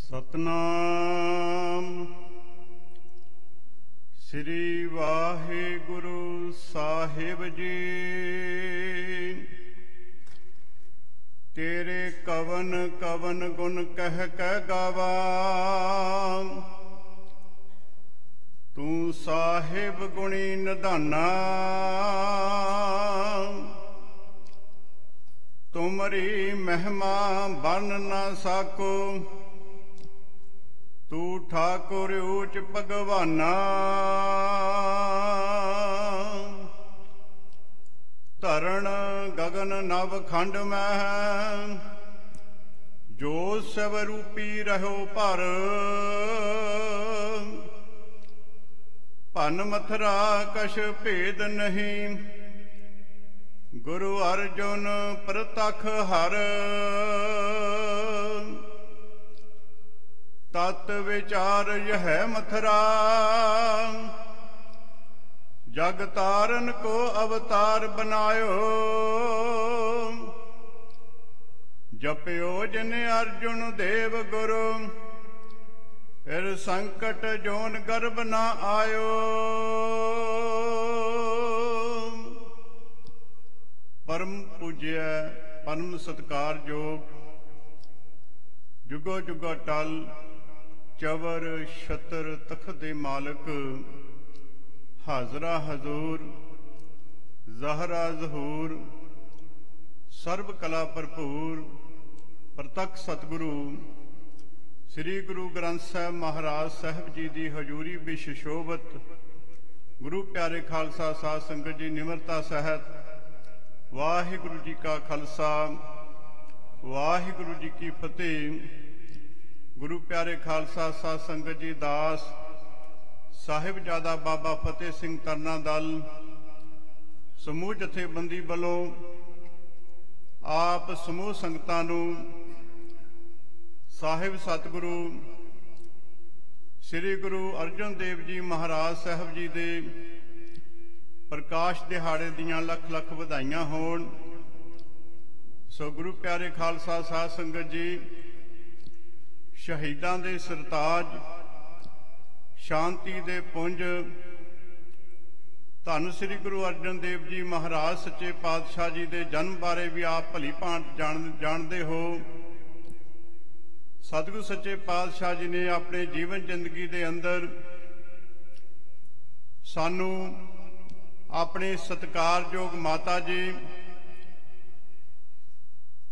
सतनाम श्री वाहिगुरु साहिब जी। तेरे कवन कवन गुण कह गावा, तू साहिब गुणी निधाना। तुमरी महिमा बन न साको, तू ठाकुर ऊच भगवाना। धरण गगन नव खंड में, जो स्वरूपी रहो पर। भन मथुरा कछ भेद नहीं, गुरु अर्जुन प्रतख हर। तत् विचार यह मथुरा, जग तारन को अवतार बनायो। जप्यो जिन अर्जुन देव गुरु, फिर संकट जोन गर्भ न आयो। परम पूज्य परम सत्कार योग जुगो जुगो टल चवर छतर तख्त दे मालक, हाजरा हजूर जहरा जहूर, सर्व कला भरपूर प्रतख सतगुरु श्री गुरु ग्रंथ साहब महाराज साहब जी की हजूरी विच शोभत गुरु प्यारे खालसा साध संगत जी निमरता सहित वाहिगुरु जी का खालसा वाहिगुरु जी की फतेह। गुरु प्यारे खालसा साध संगत जी दास साहिबजादा बाबा फतेह सिंह तरना दल समूह जथेबंदी वालों आप समूह संगतां नूं साहिब सतगुरु श्री गुरु अर्जन देव जी महाराज साहब जी दे प्रकाश दिहाड़े दियां लख लख वधाइयां होण। सो गुरु प्यारे खालसा साध संगत जी, शहीदां दे सरताज, शांति दे पुंज, धन श्री गुरु अर्जन देव जी महाराज सच्चे पातशाह जी दे जन्म बारे भी आप भली भांत जानते हो। सतगुरु सच्चे पातशाह जी ने अपने जीवन जिंदगी दे अंदर सानू अपने सत्कारयोग माता जी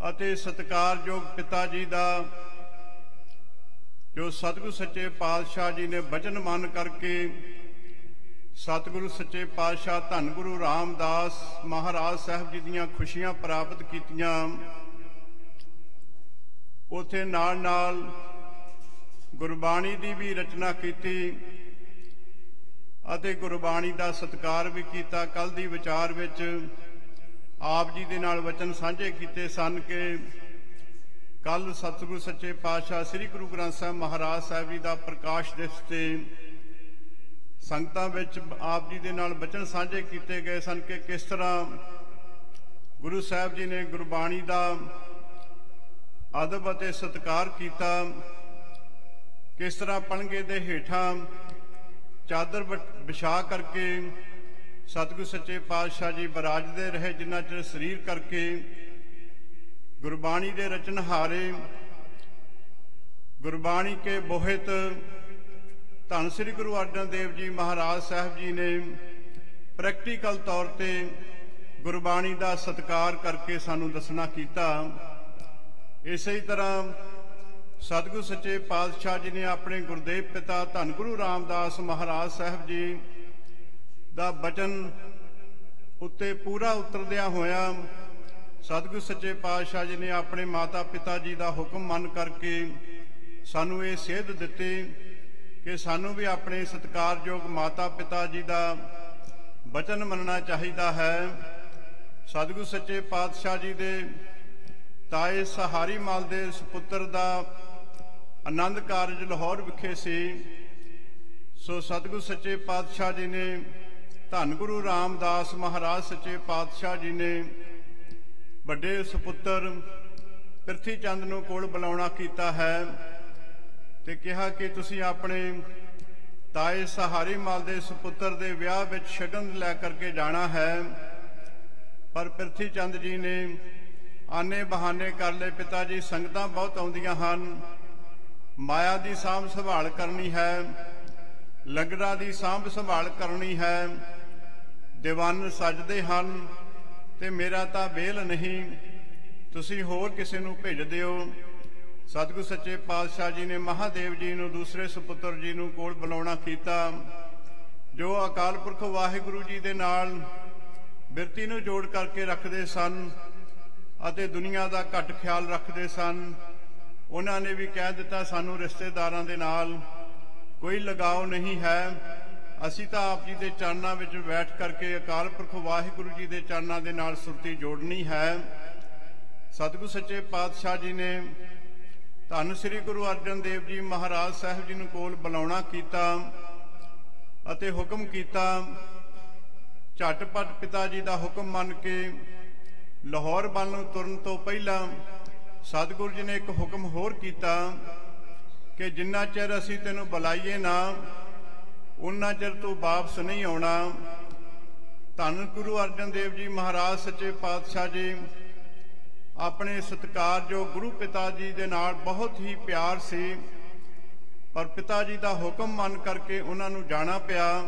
अते सत्कारयोग पिता जी दा जो सतगुरु सच्चे पातशाह जी ने वचन मान करके सतगुरु सच्चे पातशाह धन गुरु रामदास महाराज साहब जी दियां खुशियां प्राप्त कीतियां। उथे नाल नाल गुरबाणी दी भी रचना कीती अते गुरबाणी दा सत्कार भी कीता। कल दी विचार विच आप जी दे नाल वचन साझे कीते सन के कल सतगुरु सच्चे पातशाह श्री गुरु ग्रंथ साहब महाराज साहब जी का प्रकाश दिवस से संगतां विच आप जी दे नाल वचन साझे कीते गए सन कि किस तरह गुरु साहब जी ने गुरबाणी का अदब अते सत्कार कीता, किस तरह पणगे दे हेठां चादर विछा करके सतगुरु सच्चे पातशाह जी बराजदे रहे, जिन्ना चिर शरीर करके गुरबाणी के रचनहारे गुरबाणी के बोहित धन श्री गुरु अर्जन देव जी महाराज साहब जी ने प्रैक्टिकल तौर पर गुरबाणी का सत्कार करके सानू दसना कीता। इस तरह सतगुरु सच्चे पातशाह जी ने अपने गुरुदेव पिता धन गुरु रामदास महाराज साहब जी का वचन उत्ते पूरा उतरदिया होया सतगुरु सच्चे पातशाह जी ने अपने माता पिता जी का हुक्म मन करके सानू ये सेध दिती कि सानू भी अपने सत्कारयोग माता पिता जी का वचन मनना चाहिए है। सतगुरु सच्चे पातशाह जी दे ताए सहारी माल दे सुपुत्र का आनंद कारज लाहौर विखे सी। सो सतगुरु सच्चे पातशाह जी ने धन गुरु रामदास महाराज सच्चे पातशाह जी ने बड़े सुपुत्र प्रिथी चंद नूं कोल बुलाउणा कीता है। ਤੇ ਕਿਹਾ ਕਿ ਤੁਸੀਂ ਆਪਣੇ ਤਾਏ ਸਹਾਰੀ ਮਲ ਦੇ ਸੁਪੁੱਤਰ ਦੇ ਵਿਆਹ ਵਿੱਚ ਸ਼ਗਨ ਲੈ ਕਰਕੇ ਜਾਣਾ ਹੈ। ਪਰ ਪ੍ਰਿਥੀ ਚੰਦ ਜੀ ਨੇ ਆਨੇ ਬਹਾਨੇ ਕਰ ਲਏ, ਪਿਤਾ ਜੀ ਸੰਗਤਾਂ ਬਹੁਤ ਆਉਂਦੀਆਂ ਹਨ, ਮਾਇਆ ਦੀ ਸਾਂਭ ਸੰਭਾਲ ਕਰਨੀ ਹੈ, ਲੰਗਰਾਂ ਦੀ ਸਾਂਭ ਸੰਭਾਲ ਕਰਨੀ ਹੈ, ਦੀਵਾਨ ਸਜਦੇ ਹਨ ਤੇ ਮੇਰਾ ਤਾਂ ਵੇਲ ਨਹੀਂ, ਤੁਸੀਂ ਹੋਰ ਕਿਸੇ ਨੂੰ ਭੇਜ ਦਿਓ। ਸਤਿਗੁਰ ਸੱਚੇ ਪਾਤਸ਼ਾਹ ਜੀ ਨੇ ਮਹਾਦੇਵ ਜੀ ਨੂੰ ਦੂਸਰੇ ਸੁਪੁੱਤਰ ਜੀ ਨੂੰ ਕੋਲ ਬੁਲਾਉਣਾ ਕੀਤਾ, ਜੋ ਅਕਾਲ ਪੁਰਖ ਵਾਹਿਗੁਰੂ ਜੀ ਦੇ ਨਾਲ ਬਿਰਤੀ ਨੂੰ ਜੋੜ ਕਰਕੇ ਰੱਖਦੇ ਸਨ ਅਤੇ ਦੁਨੀਆ ਦਾ ਘੱਟ ਖਿਆਲ ਰੱਖਦੇ ਸਨ। ਉਹਨਾਂ ਨੇ ਵੀ ਕਹਿ ਦਿੱਤਾ, ਸਾਨੂੰ ਰਿਸ਼ਤੇਦਾਰਾਂ ਦੇ ਨਾਲ ਕੋਈ ਲਗਾਓ ਨਹੀਂ ਹੈ, ਅਸੀਂ ਤਾਂ ਆਪ ਜੀ ਦੇ ਚਰਨਾਂ ਵਿੱਚ ਬੈਠ ਕਰਕੇ ਅਕਾਲ ਪੁਰਖ ਵਾਹਿਗੁਰੂ ਜੀ ਦੇ ਚਰਨਾਂ ਦੇ ਨਾਲ ਸੁਰਤੀ ਜੋੜਨੀ ਹੈ। ਸਤਿਗੁਰ ਸੱਚੇ ਪਾਤਸ਼ਾਹ ਜੀ ਨੇ ਧੰਨ ਸ੍ਰੀ ਗੁਰੂ ਅਰਜਨ ਦੇਵ ਜੀ ਮਹਾਰਾਜ ਸਾਹਿਬ ਜੀ ਨੂੰ ਕੋਲ ਬੁਲਾਉਣਾ ਕੀਤਾ ਅਤੇ ਹੁਕਮ ਕੀਤਾ। ਝਟਪਟ ਪਿਤਾ ਜੀ ਦਾ ਹੁਕਮ ਮੰਨ ਕੇ ਲਾਹੌਰ ਵੱਲ ਨੂੰ ਤੁਰਨ ਤੋਂ ਪਹਿਲਾਂ ਸਤਿਗੁਰੂ ਜੀ ਨੇ ਇੱਕ ਹੁਕਮ ਹੋਰ ਕੀਤਾ ਕਿ ਜਿੰਨਾ ਚਿਰ ਅਸੀਂ ਤੈਨੂੰ ਬੁਲਾਈਏ ਨਾ, ਉਨਾ ਚਿਰ ਤੂੰ ਵਾਪਸ ਨਹੀਂ ਆਉਣਾ। ਧੰਨ ਗੁਰੂ ਅਰਜਨ ਦੇਵ ਜੀ ਮਹਾਰਾਜ ਸੱਚੇ ਪਾਤਸ਼ਾਹ ਜੀ ਆਪਣੇ ਸਤਿਕਾਰਯੋਗ ਗੁਰੂ ਪਿਤਾ ਜੀ ਦੇ ਨਾਲ ਬਹੁਤ ਹੀ ਪਿਆਰ ਸੀ, ਪਰ ਪਿਤਾ ਜੀ ਦਾ ਹੁਕਮ ਮੰਨ ਕਰਕੇ ਉਹਨਾਂ ਨੂੰ ਜਾਣਾ ਪਿਆ।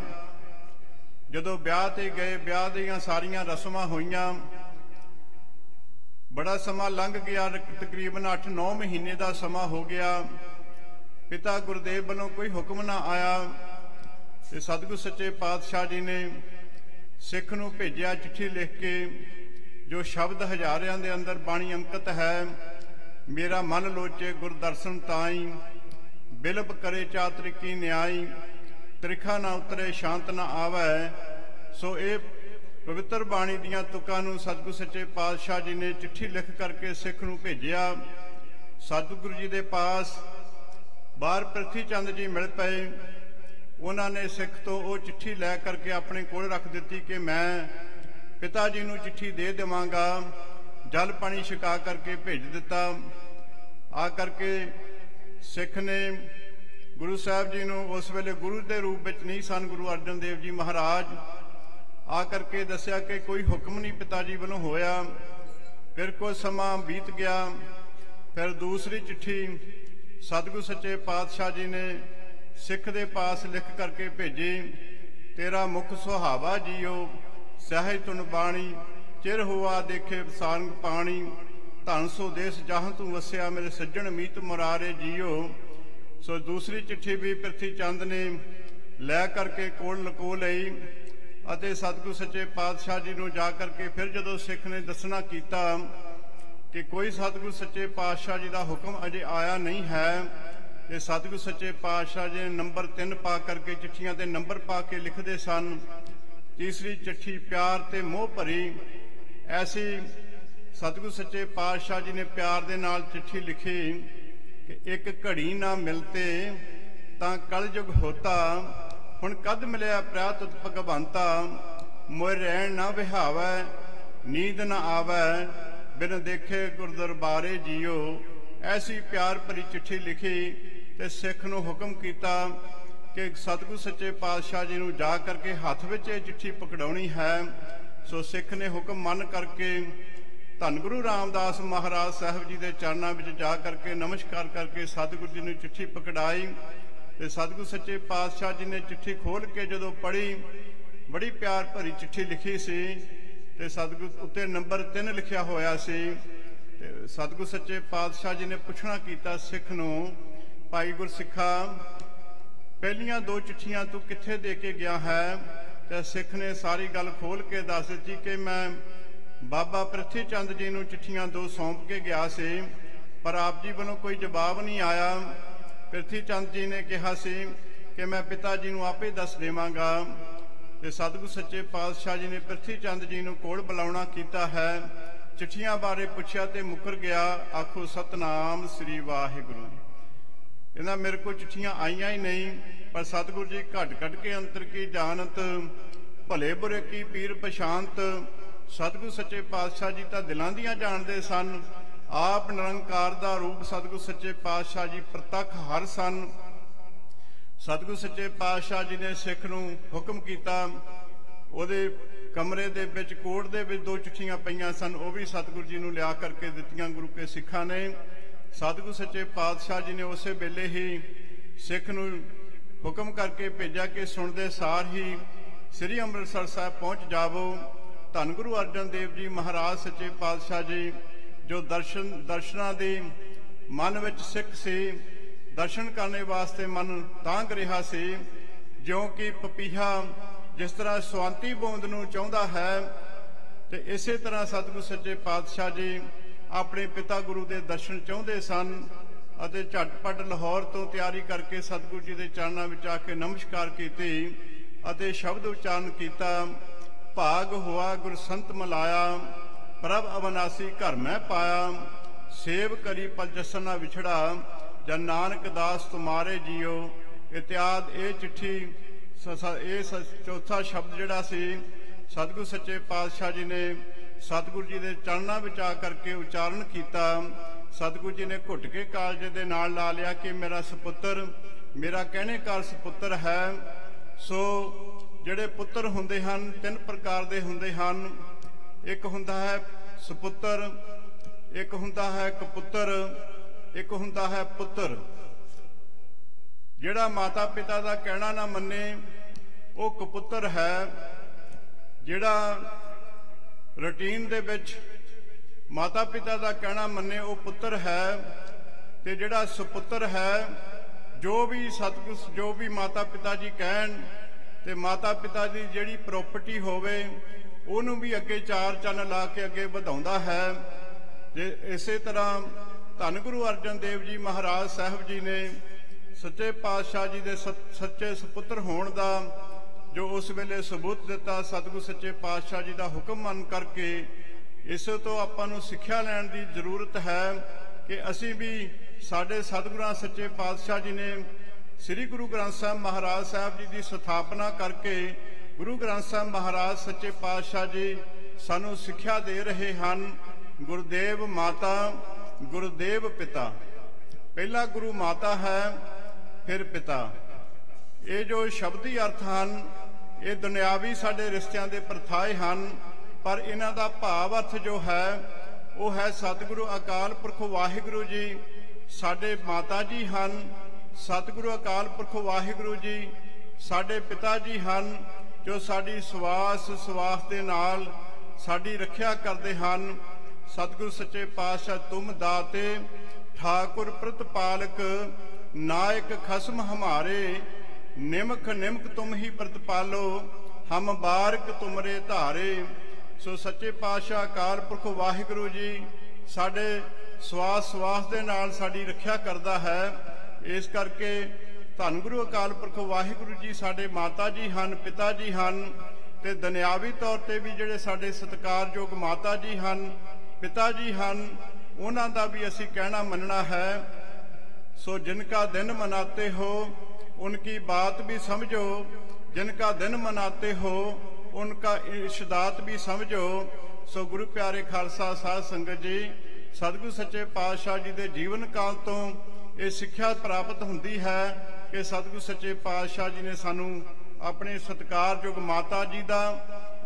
ਜਦੋਂ ਵਿਆਹ ਤੇ ਗਏ, ਵਿਆਹ ਦੀਆਂ ਸਾਰੀਆਂ ਰਸਮਾਂ ਹੋਈਆਂ, ਬੜਾ ਸਮਾਂ ਲੰਘ ਗਿਆ, ਤਕਰੀਬਨ 8-9 ਮਹੀਨੇ ਦਾ ਸਮਾਂ ਹੋ ਗਿਆ। ਪਿਤਾ ਗੁਰਦੇਵ ਵੱਲੋਂ ਕੋਈ ਹੁਕਮ ਨਾ ਆਇਆ ਤੇ ਸਤਿਗੁਰ ਸੱਚੇ ਪਾਤਸ਼ਾਹ ਜੀ ਨੇ ਸਿੱਖ ਨੂੰ ਭੇਜਿਆ ਚਿੱਠੀ ਲਿਖ ਕੇ, ਜੋ ਸ਼ਬਦ ਹਜ਼ਾਰਿਆਂ ਦੇ ਅੰਦਰ ਬਾਣੀ ਅੰਕਿਤ ਹੈ। ਮੇਰਾ ਮਨ ਲੋਚੇ ਗੁਰਦਰਸ਼ਨ ਤਾਈ, ਬਿਲਬ ਕਰੇ ਚਾਤ੍ਰਿਕੀ ਨਿਆਈ, ਤ੍ਰਿਖਾ ਨਾ ਉਤਰੇ ਸ਼ਾਂਤ ਨਾ ਆਵੈ। ਸੋ ਇਹ ਪਵਿੱਤਰ ਬਾਣੀ ਦੀਆਂ ਤੁਕਾਂ ਨੂੰ ਸਤਿਗੁਰ ਸੱਚੇ ਪਾਤਸ਼ਾਹ ਜੀ ਨੇ ਚਿੱਠੀ ਲਿਖ ਕਰਕੇ ਸਿੱਖ ਨੂੰ ਭੇਜਿਆ। ਸਤਿਗੁਰੂ ਜੀ ਦੇ ਪਾਸ ਬਾਹਰ ਪ੍ਰਿਥੀ ਚੰਦ ਜੀ ਮਿਲ ਪਏ। ਉਹਨਾਂ ਨੇ ਸਿੱਖ ਤੋਂ ਉਹ ਚਿੱਠੀ ਲੈ ਕਰਕੇ ਆਪਣੇ ਕੋਲ ਰੱਖ ਦਿੱਤੀ ਕਿ ਮੈਂ ਪਿਤਾ ਜੀ ਨੂੰ ਚਿੱਠੀ ਦੇ ਦੇਵਾਂਗਾ। ਜਲ ਪਾਣੀ ਛਕਾ ਕਰਕੇ ਭੇਜ ਦਿੱਤਾ। ਆ ਕਰਕੇ ਸਿੱਖ ਨੇ ਗੁਰੂ ਸਾਹਿਬ ਜੀ ਨੂੰ, ਉਸ ਵੇਲੇ ਗੁਰੂ ਦੇ ਰੂਪ ਵਿੱਚ ਨਹੀਂ ਸਨ ਗੁਰੂ ਅਰਜਨ ਦੇਵ ਜੀ ਮਹਾਰਾਜ, ਆ ਕਰਕੇ ਦੱਸਿਆ ਕਿ ਕੋਈ ਹੁਕਮ ਨਹੀਂ ਪਿਤਾ ਜੀ ਵੱਲੋਂ ਹੋਇਆ। ਫਿਰ ਕੁਝ ਸਮਾਂ ਬੀਤ ਗਿਆ। ਫਿਰ ਦੂਸਰੀ ਚਿੱਠੀ ਸਤਿਗੁਰ ਸੱਚੇ ਪਾਤਸ਼ਾਹ ਜੀ ਨੇ ਸਿੱਖ ਦੇ ਪਾਸ ਲਿਖ ਕਰਕੇ ਭੇਜੀ। ਤੇਰਾ ਮੁਖ ਸੁਹਾਵਾ ਜੀਓ, ਸਹਿਜ ਤੁਨ ਬਾਣੀ, ਚਿਰ ਹੋਆ ਦੇਖੇ ਸਾਰੰਗ ਪਾਣੀ, ਧਨ ਸੋ ਦੇਸ ਜਹਾਂ ਤੂੰ ਵਸਿਆ, ਮੇਰੇ ਸੱਜਣ ਮੀਤ ਮੁਰਾਰੇ ਜੀਓ। ਸੋ ਦੂਸਰੀ ਚਿੱਠੀ ਵੀ ਪ੍ਰਿਥੀ ਚੰਦ ਨੇ ਲੈ ਕਰਕੇ ਕੋਲ ਲਕੋ ਲਈ ਅਤੇ ਸਤਿਗੁਰ ਸੱਚੇ ਪਾਤਸ਼ਾਹ ਜੀ ਨੂੰ ਜਾ ਕਰਕੇ ਫਿਰ ਜਦੋਂ ਸਿੱਖ ਨੇ ਦੱਸਣਾ ਕੀਤਾ ਕਿ ਕੋਈ ਸਤਿਗੁਰ ਸੱਚੇ ਪਾਤਸ਼ਾਹ ਜੀ ਦਾ ਹੁਕਮ ਅਜੇ ਆਇਆ ਨਹੀਂ ਹੈ, ਤੇ ਸਤਿਗੁਰ ਸੱਚੇ ਪਾਤਸ਼ਾਹ ਜੀ ਨੇ ਨੰਬਰ 3 ਪਾ ਕਰਕੇ ਚਿੱਠੀਆਂ ਦੇ ਨੰਬਰ ਪਾ ਕੇ ਲਿਖਦੇ ਸਨ। ਤੀਸਰੀ ਚਿੱਠੀ ਪਿਆਰ ਤੇ ਮੋਹ ਭਰੀ। ਐਸੀ ਸਤਿਗੁਰ ਸੱਚੇ ਪਾਤਸ਼ਾਹ ਜੀ ਨੇ ਪਿਆਰ ਦੇ ਨਾਲ ਚਿੱਠੀ ਲਿਖੀ ਕਿ ਇੱਕ ਘੜੀ ਨਾ ਮਿਲਤੇ ਤਾਂ ਕਲਯੁਗ ਹੋਤਾ, ਹੁਣ ਕਦ ਮਿਲਿਆ ਪ੍ਰਾਤ ਭਗਵੰਤਾ, ਮੋਇ ਰਹਿਣ ਨਾ ਵਿਹਾਵੈ, ਨੀਂਦ ਨਾ ਆਵੈ, ਬਿਨ ਦੇਖੇ ਗੁਰਦਰਬਾਰੇ ਜੀਓ। ਐਸੀ ਪਿਆਰ ਭਰੀ ਚਿੱਠੀ ਲਿਖੀ ਤੇ ਸਿੱਖ ਨੂੰ ਹੁਕਮ ਕੀਤਾ ਕਿ ਸਤਿਗੁਰ ਸੱਚੇ ਪਾਤਸ਼ਾਹ ਜੀ ਨੂੰ ਜਾ ਕਰਕੇ ਹੱਥ ਵਿੱਚ ਇਹ ਚਿੱਠੀ ਪਕੜਾਉਣੀ ਹੈ। ਸੋ ਸਿੱਖ ਨੇ ਹੁਕਮ ਮੰਨ ਕਰਕੇ ਧੰਨ ਗੁਰੂ ਰਾਮਦਾਸ ਮਹਾਰਾਜ ਸਾਹਿਬ ਜੀ ਦੇ ਚਰਨਾਂ ਵਿੱਚ ਜਾ ਕਰਕੇ ਨਮਸਕਾਰ ਕਰਕੇ ਸਤਿਗੁਰੂ ਜੀ ਨੂੰ ਚਿੱਠੀ ਪਕੜਾਈ। ਤੇ ਸਤਿਗੁਰ ਸੱਚੇ ਪਾਤਸ਼ਾਹ ਜੀ ਨੇ ਚਿੱਠੀ ਖੋਲ ਕੇ ਜਦੋਂ ਪੜ੍ਹੀ, ਬੜੀ ਪਿਆਰ ਭਰੀ ਚਿੱਠੀ ਲਿਖੀ ਸੀ ਤੇ ਸਤਿਗੁਰ ਉੱਤੇ ਨੰਬਰ 3 ਲਿਖਿਆ ਹੋਇਆ ਸੀ। ਤੇ ਸਤਿਗੁਰ ਸੱਚੇ ਪਾਤਸ਼ਾਹ ਜੀ ਨੇ ਪੁੱਛਣਾ ਕੀਤਾ ਸਿੱਖ ਨੂੰ, ਭਾਈ ਗੁਰਸਿੱਖਾ, ਪਹਿਲੀਆਂ 2 ਚਿੱਠੀਆਂ ਤੂੰ ਕਿੱਥੇ ਦੇ ਕੇ ਗਿਆ ਹੈ? ਤੇ ਸਿੱਖ ਨੇ ਸਾਰੀ ਗੱਲ ਖੋਲ ਕੇ ਦੱਸ ਦਿੱਤੀ ਕਿ ਮੈਂ ਬਾਬਾ ਪ੍ਰਿਥੀ ਚੰਦ ਜੀ ਨੂੰ ਚਿੱਠੀਆਂ 2 ਸੌਂਪ ਕੇ ਗਿਆ ਸੀ, ਪਰ ਆਪ ਜੀ ਵੱਲੋਂ ਕੋਈ ਜਵਾਬ ਨਹੀਂ ਆਇਆ। ਪ੍ਰਿਥੀ ਚੰਦ ਜੀ ਨੇ ਕਿਹਾ ਸੀ ਕਿ ਮੈਂ ਪਿਤਾ ਜੀ ਨੂੰ ਆਪੇ ਦੱਸ ਦੇਵਾਂਗਾ। ਤੇ ਸਤਿਗੁਰ ਸੱਚੇ ਪਾਤਸ਼ਾਹ ਜੀ ਨੇ ਪ੍ਰਿਥੀ ਚੰਦ ਜੀ ਨੂੰ ਕੋਲ ਬੁਲਾਉਣਾ ਕੀਤਾ ਹੈ। ਚਿੱਠੀਆਂ ਬਾਰੇ ਪੁੱਛਿਆ ਤੇ ਮੁੱਕਰ ਗਿਆ। ਆਖੋ ਸਤਨਾਮ ਸ੍ਰੀ ਵਾਹਿਗੁਰੂ। ਇਹਨਾਂ ਮੇਰੇ ਕੋਲ ਚਿੱਠੀਆਂ ਆਈਆਂ ਹੀ ਨਹੀਂ, ਪਰ ਸਤਿਗੁਰੂ ਜੀ ਘਟ ਘਟ ਕੇ ਅੰਤਰ ਕੀ ਜਾਣਤ, ਭਲੇ ਬੁਰੇ ਕੀ ਪੀਰ ਪਛਾਨਤ। ਸਤਿਗੁਰ ਸੱਚੇ ਪਾਤਸ਼ਾਹ ਜੀ ਤਾਂ ਦਿਲਾਂ ਦੀਆਂ ਜਾਣਦੇ ਸਨ, आप निरंकार दा रूप सतगुरु सच्चे पातशाह जी प्रतੱਖ हर सन। सतगुरु सच्चे पातशाह जी ने सिख नूं हुक्म कीता, ਉਹਦੇ कमरे ਦੇ ਵਿੱਚ ਕੋਟ ਦੇ ਵਿੱਚ 2 चिट्ठियां ਪਈਆਂ ਸਨ, ਉਹ भी सतगुरु जी ਨੂੰ ਲਿਆ ਕਰਕੇ ਦਿੱਤੀਆਂ गुरु के सिखां ने। सतगुरु सच्चे पातशाह जी ने उस वेले ही सिख नूं हुक्म करके भेजा कि सुनते सार ही श्री ਅੰਮ੍ਰਿਤਸਰ साहब पहुँच जावो। धन गुरु अर्जन देव जी महाराज सच्चे पातशाह जी जो दर्शनां दे मन विच सिख सी, दर्शन करने वास्ते मन तांग रहा सी, ज्यों कि पपीहा जिस तरह स्वांति बूंद नूं चाहुंदा है, ते इसे तरह सतगुरु सच्चे पातशाह जी अपने पिता गुरु के दर्शन चाहुंदे सन। अते झटपट लाहौर तो तैयारी करके सतगुरु जी के चरणों में आके नमस्कार कीती अते शब्द उच्चारण किया, भाग हुआ गुर संत मिलाया, प्रभ अविनाशी घर मैं पाया, सेव करी पल जसन ना विछड़ा, जन नानक दास तुम्हारे जियो। इत्याद ये चिट्ठी चौथा शब्द जिहड़ा सी सतगुरु सच्चे पातशाह जी ने सतगुरु जी के चरणों में आ करके उच्चारण किया। सतगुरु जी ने घुट के कालजे दे नाल ला लिया कि मेरा सपुत्र, मेरा कहने कार सपुत्र है। सो जिहड़े पुत्र हुंदे हन 3 प्रकार दे हुंदे हन। एक हुंदा है सपुत्र, एक हुंदा है कपुत्र, एक हुंदा है पुत्र। जिहड़ा माता पिता का कहना ना मन्ने वो कपुत्र है। जिहड़ा रूटीन दे विच माता पिता का कहना मन्ने वो पुत्र है। ते जिहड़ा सुपुत्र है, जो भी सतगुर जो भी माता पिता जी कहन ते माता पिता की जिहड़ी प्रॉपर्टी होवे उहनूं भी अगे 4 चन्न ला के अगे वधाउंदा है। ते इसे तरह धन गुरु अर्जन देव जी महाराज साहब जी ने सच्चे पातशाह जी के सच्चे सपुत्र होने का जो उस वेले सबूत दिता, सतगुरु सच्चे पातशाह जी का हुक्म मन करके इस तो आपां नूं सिक्ख्या लैण की जरूरत है कि असीं भी साडे सतगुरां सच्चे पातशाह जी ने श्री गुरु ग्रंथ साहब महाराज साहब जी की स्थापना करके गुरु ग्रंथ साहब महाराज सच्चे पातशाह जी सानू सिक्ख्या दे रहे हैं। गुरुदेव माता, गुरुदेव पिता। पहला गुरु माता है, फिर पिता। ये जो शब्दी अर्थ हैं ये दुनियावी साडे रिश्तियां दे प्रथाए हैं, पर इन्हां दा भाव अर्थ जो है वो है सतगुरु अकाल पुरख वाहिगुरु जी साडे माता जी हैं। सतगुरु अकाल पुरख वाहिगुरु जी साडे पिता जी हैं, जो साडी सवास दे नाल साडी रखिया करते हैं। सतगुरु सच्चे पातशाह तुम दाते ठाकुर प्रतिपालक, नायक खसम हमारे, निमक निमक तुम ही प्रतिपालो, हम बारक तुमरे धारे। सो सच्चे पातशाह अकाल पुरख वाहिगुरु जी साडे सवास दे नाल साडी रखिया करदा है। इस करके धन गुरु अकाल पुरख वाहिगुरु जी साडे माता जी हैं, पिता जी हैं। ते दुनियावी तौर पर भी जिहड़े साडे सत्कारयोग माता जी हैं, पिता जी हैं, उन्हां दा भी असीं कहना मनना है। सो जिनका दिन मनाते हो उनकी बात भी समझो, जिनका दिन मनाते हो उनका इशदात भी समझो। सो गुरु प्यारे खालसा साध संगत जी, सतगुरु सच्चे पातशाह जी के जीवन काल तो ये सिक्ख्या प्राप्त होंदी है कि सतगुरु सच्चे पातशाह जी ने सानू अपने सत्कारयोग माता जी का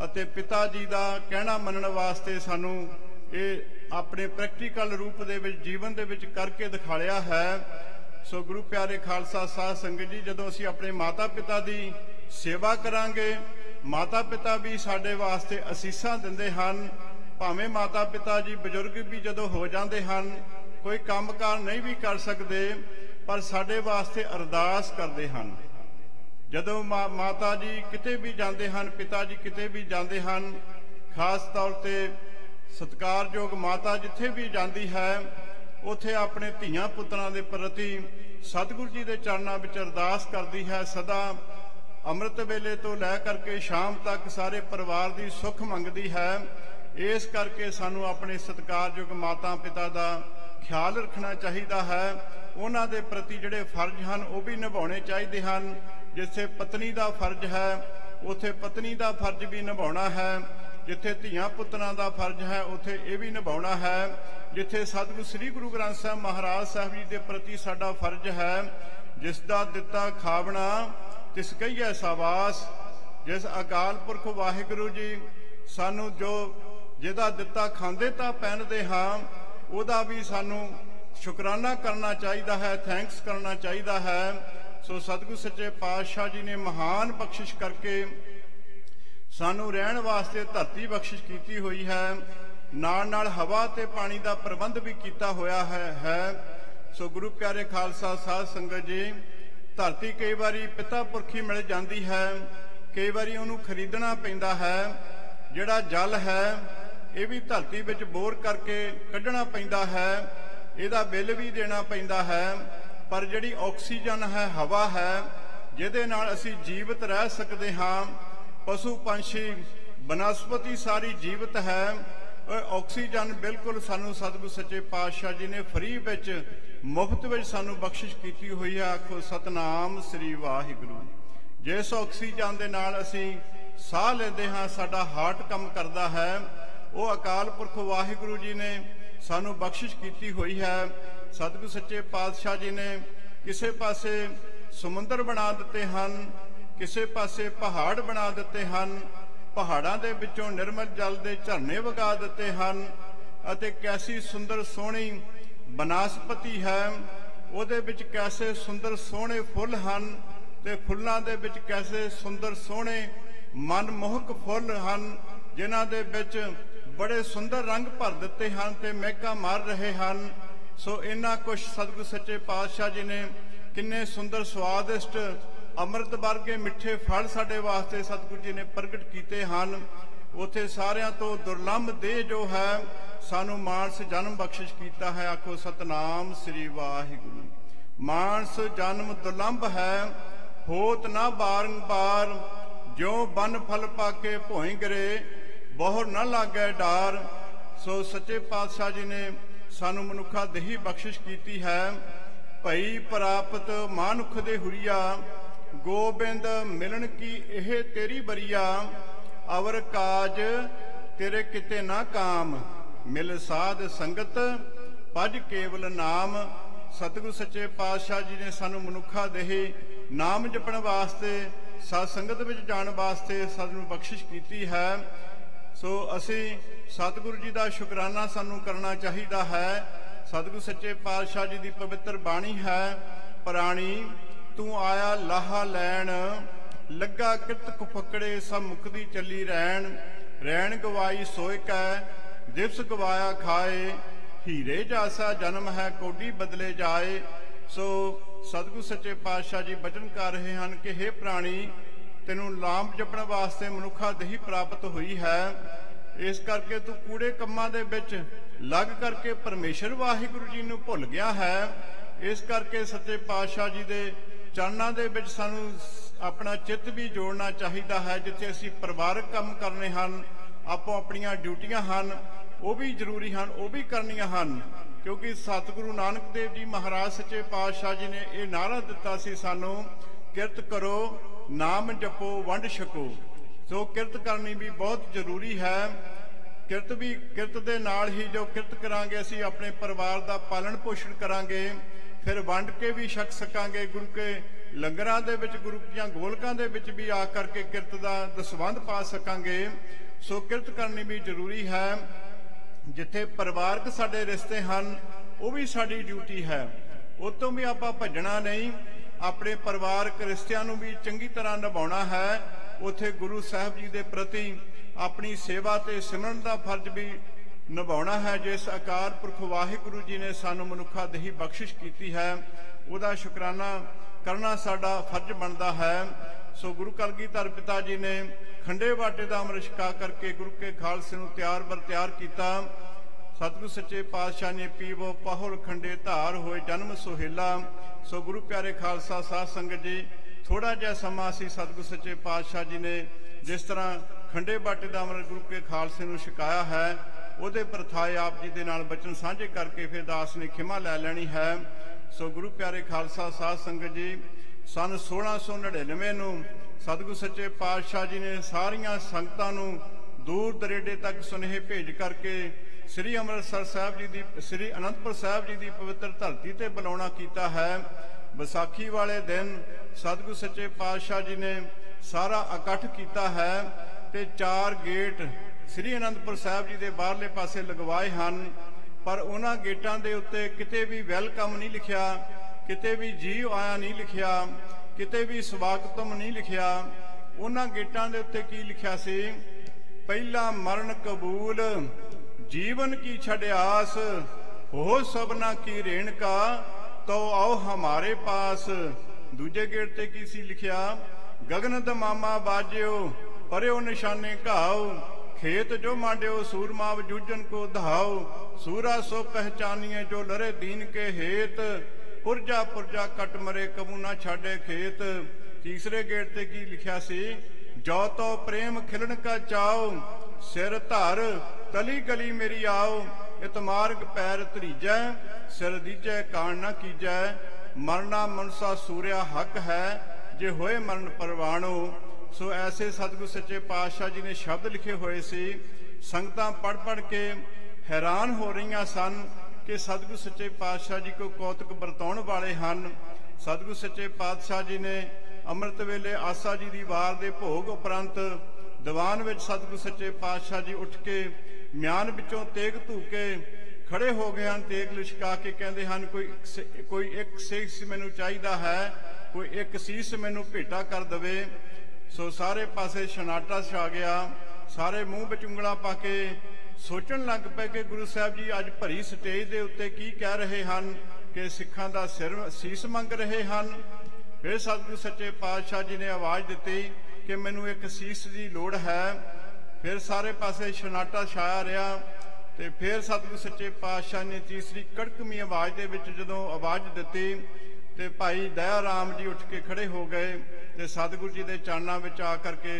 अते पिता जी का कहना मनन वास्ते सानू ये अपने प्रैक्टिकल रूप दे विच जीवन दे विच करके दिखाया है। सो गुरु प्यारे खालसा साध संगत जी, जदों असीं अपने माता पिता की सेवा करांगे, माता पिता भी साडे वास्ते असीसां दिंदे हन। भावें माता पिता जी बजुर्ग भी जदों हो जाते हैं, कोई कामकार नहीं भी कर सकते, पर साडे वास्ते अरदास करते हैं। जदों माता जी किते भी जाते हैं, पिता जी किते भी जाते हैं, खास तौर पर सत्कारयोग माता जिथे भी जाती है उथे अपने धीआं पुत्रां दे प्रति सतगुरु जी के चरणों में अरदास करती है। सदा अमृत वेले तो लै करके शाम तक सारे परिवार की सुख मंगती है। इस करके सानू अपने सत्कारयोग माता पिता का ख्याल रखना चाहिए है। उन्हां दे प्रति जिहड़े फर्ज हैं वो भी निभाने चाहिए हैं। जिथे पत्नी का फर्ज है उथे पत्नी का फर्ज भी निभाना है। जिथे ਧੀਆਂ ਪੁੱਤਰਾਂ ਦਾ फर्ज है उथे ये भी निभाना है। जिथे सतगुरु श्री गुरु ग्रंथ साहब महाराज साहब जी के प्रति साडा फर्ज है, जिसका दिता खावना तिस कहिए साबास। जिस अकाल पुरख वाहिगुरु जी सानू जो जिहदा दिता खांदे तां पहनदे हां, उहदा भी सानू शुकराना करना चाहिए है, थैंक्स करना चाहिए है। सो सतगुरु सच्चे पातशाह जी ने महान बख्शिश करके सानू रहन वास्ते धरती बख्शिश की हुई है, नाल नाल हवा ते पानी का प्रबंध भी किया होया है। सो गुरु प्यारे खालसा साध संगत जी, धरती कई बारी पिता पुरखी मिल जाती है, कई बारी उन्होंने खरीदना पैंदा है। जिहड़ा जल है ये भी धरती विच बोर करके कढ़ना पैंदा है, इहदा बिल भी देना पैंदा है। पर जिहड़ी ऑक्सीजन है, हवा है, जिहदे नाल असीं जीवित रह सकते हाँ, पशु पंछी बनस्पति सारी जीवित है, ऑक्सीजन बिल्कुल सानू सतगुरु सच्चे पातशाह जी ने फ्री विच मुफ्त विच सानू बख्शिश की हुई है। आखो सतनाम श्री वाहिगुरू। जिस ऑक्सीजन दे नाल असीं साह लेंदे हाँ, साडा हार्ट कम करदा है, वो अकाल पुरख वाहिगुरू जी ने सानू बख्शिश की हुई है। सतगुरु सच्चे पातशाह जी ने किसे पासे समुंदर बना दिते हन, किसे पासे पहाड़ बना दिते हन, पहाड़ां दे विचों निर्मल जल दे झरने वगा दिते हन, अते कैसी सुंदर सोहनी बनस्पति है, उहदे विच कैसे सुंदर सोहने फुੱਲ हन, ते फुੱਲਾਂ दे विच कैसे सुंदर सोहने मनमोहक फुੱਲ हन, जिन्हां दे विच बड़े सुंदर रंग भर दिते हैं ते महका मार रहे हैं। सो इन्ना कुछ सतगुरु सच्चे पातशाह जी ने किन्ने सुंदर स्वादिष्ट अमृत वर्गे मिठे फल साडे वास्ते सतगुरु जी ने प्रगट किए हैं। उथे सारियां तो दुर्लभ देह जो है सानू मानस जन्म बख्शिश किया है। आखो सतनाम श्री वाहिगुरू। मानस जन्म दुर्लभ है, होत ना बारंबार, ज्यों बन फल पाके भोई गिरे, बहुर न लागे डार। सो सच्चे पातशाह जी ने सानू मनुखा देही बख्शिश की है। भई प्राप्त मानुख दे हुरिया, गोबिंद मिलन की एह तेरी बरिया, अवर काज तेरे किते ना काम, मिल साध संगत भज केवल नाम। सतगुरु सच्चे पातशाह जी ने सानू मनुखा देही नाम जपण वास्ते, सत संगत विच जाण वास्ते सानू बख्शिश की है। सो असी सतगुरु जी का शुकराना सानू करना चाहिए है। सतगुरु सच्चे पातशाह जी की पवित्र बाणी है, प्राणी तू आया लाहा लैन, लगा कित कुफकड़े सब मुकदी चली रैन, रैन गवाई सोए कै, दिवस गवाया खाए, हीरे जासा जन्म है कोडी बदले जाए। सो सतगुरु सच्चे पातशाह जी बचन कर रहे हैं कि हे प्राणी, तेनू लाम जपण वास्ते मनुखा देही प्राप्त हुई है, इस करके तू कूड़े कम्मां दे विच लग करके परमेश्वर वाहिगुरू जी नू भुल गया है। इस करके सच्चे पातशाह जी दे चरणां दे विच सानू अपना चित्त भी जोड़ना चाहिए है। जिथे असीं परिवारक काम करने हन, आपो अपनियां ड्यूटियां हन, वो भी जरूरी हन, वो भी करनियां हन, क्योंकि सतगुरु नानक देव जी महाराज सच्चे पातशाह जी ने यह नारा दिता सी सानू, किरत करो नाम जपो वंड छको। सो किरत करनी भी बहुत जरूरी है। किरत दे नाल ही जो किरत करांगे असीं अपने परिवार का पालन पोषण करांगे, फिर वंड के भी छक सकांगे। गुरु के लंगरां दे विच, गुरु दीआं गोलकां दे विच भी आ करके किरत दा दसवंध पा सकांगे। सो किरत करनी भी जरूरी है। जिथे परिवारक साडे रिश्ते हैं, वो भी साडी ड्यूटी है, उतों भी आपां भज्जणा नहीं, अपने परिवारक रिश्तियां नूं भी चंगी तरह निभाउणा है। उथे गुरु साहब जी के प्रति अपनी सेवा ते सिमरन का फर्ज भी निभाउणा है। जिस अकाल पुरख वाहिगुरू जी ने सानू मनुखा देही बख्शिश की है, उहदा शुकराना करना साडा फर्ज बनता है। सो गुरु कलगीधर पिता जी ने खंडे बाटे का अमृत छका करके गुरु के खालसे नूं तैयार बर तैयार किया। सतगुरु सच्चे पातशाह ने पीवो पाहुल खंडे धार होए जन्म सुहेला। सो गुरु प्यारे खालसा साध संगत जी, थोड़ा जिहा समा असीं सतगुरु सच्चे पातशाह जी ने जिस तरह खंडे बाटे का अमृत गुरु के खालसे नूं छकाया है, उहदे प्रथाए आप जी दे नाल बचन साझे करके फिर दास ने खिमा लै लैनी है। सो गुरु प्यारे खालसा साध संगत जी, सन 1699 नूं सतगुरु सच्चे पातशाह जी ने सारियां संगतां नूं दूर दरेडे तक सुनेहे भेज करके श्री अमृतसर साहब जी की, श्री अनंतपुर साहब जी की पवित्र धरती ते बुलाना कीता है। विसाखी वाले दिन सतगुरु सच्चे पातशाह जी ने सारा इकट्ठ किया है ते 4 गेट श्री अनंतपुर साहब जी के बाहरले पासे लगवाए हैं, पर उन्हां गेटां दे उत्ते किते भी वैलकम नहीं लिखिया, किते भी जी आया नहीं लिखिया, किते भी स्वागतम नहीं लिखिया। उन्हां गेटां दे उत्ते की लिखिया सी, पहला मरण कबूल जीवन की छड्यास, हो सबना की रेणका तो आओ हमारे पास। दूजे गेट ते की सी लिखिया, गगन दमामा बाजियो पर्यो निशाने घाओ, खेत जो मांडियो सूरमा वजूजन को धाओ, सूरा सो पहचानिए जो लरे दीन के हेत, पुरजा पुरजा कट मरे कबू ना छाड़े खेत। तीसरे गेट ते की लिखिया सी, जो तो प्रेम खिलन का चाओ, सिर धर तली गली मेरी आओ, इतमार्ग पैर धरीजै, सिर दीजै कान ना कीजै, मरना मनसा सूर्या हक है, जे होए मरण परवाणो। सो ऐसे सतगुरु सच्चे पातशाह जी ने शब्द लिखे हुए सी। संगतां पढ़ पढ़ के हैरान हो रही सन कि सतगुरु सच्चे पातशाह जी को कौतुक बरताउण वाले हन। सतगुरु सच्चे पातशाह जी ने अमृत वेले आसा जी की वार के भोग उपरंत दीवान विच सतगुरु सच्चे पातशाह जी उठ के म्यान विचों तेग धू के खड़े हो गए हैं। तेग लिशका के कहते हैं, कोई एक सीस मैनू चाहिदा है, कोई एक सीस मैनू भेटा कर दवे। सो सारे पासे शनाटा छा गया। सारे मूँह विच उंगलां पा के सोचण लग पे कि गुरु साहब जी अज भरी स्टेज के उत्ते की कह रहे हैं कि सिखां दा सिर सीस मंग रहे हैं। फिर सतगुरु सच्चे पातशाह जी ने आवाज़ दी कि मैनू एक सीस की लोड़ है। फिर सारे पासे शनाटा छाया रहा। तो फिर सतगुरु सच्चे पातशाह ने तीसरी कड़कमी आवाज़ के विच जदों आवाज़ दी तो भाई दया राम जी उठ के खड़े हो गए ते सतगुरु जी के चरणों में आ करके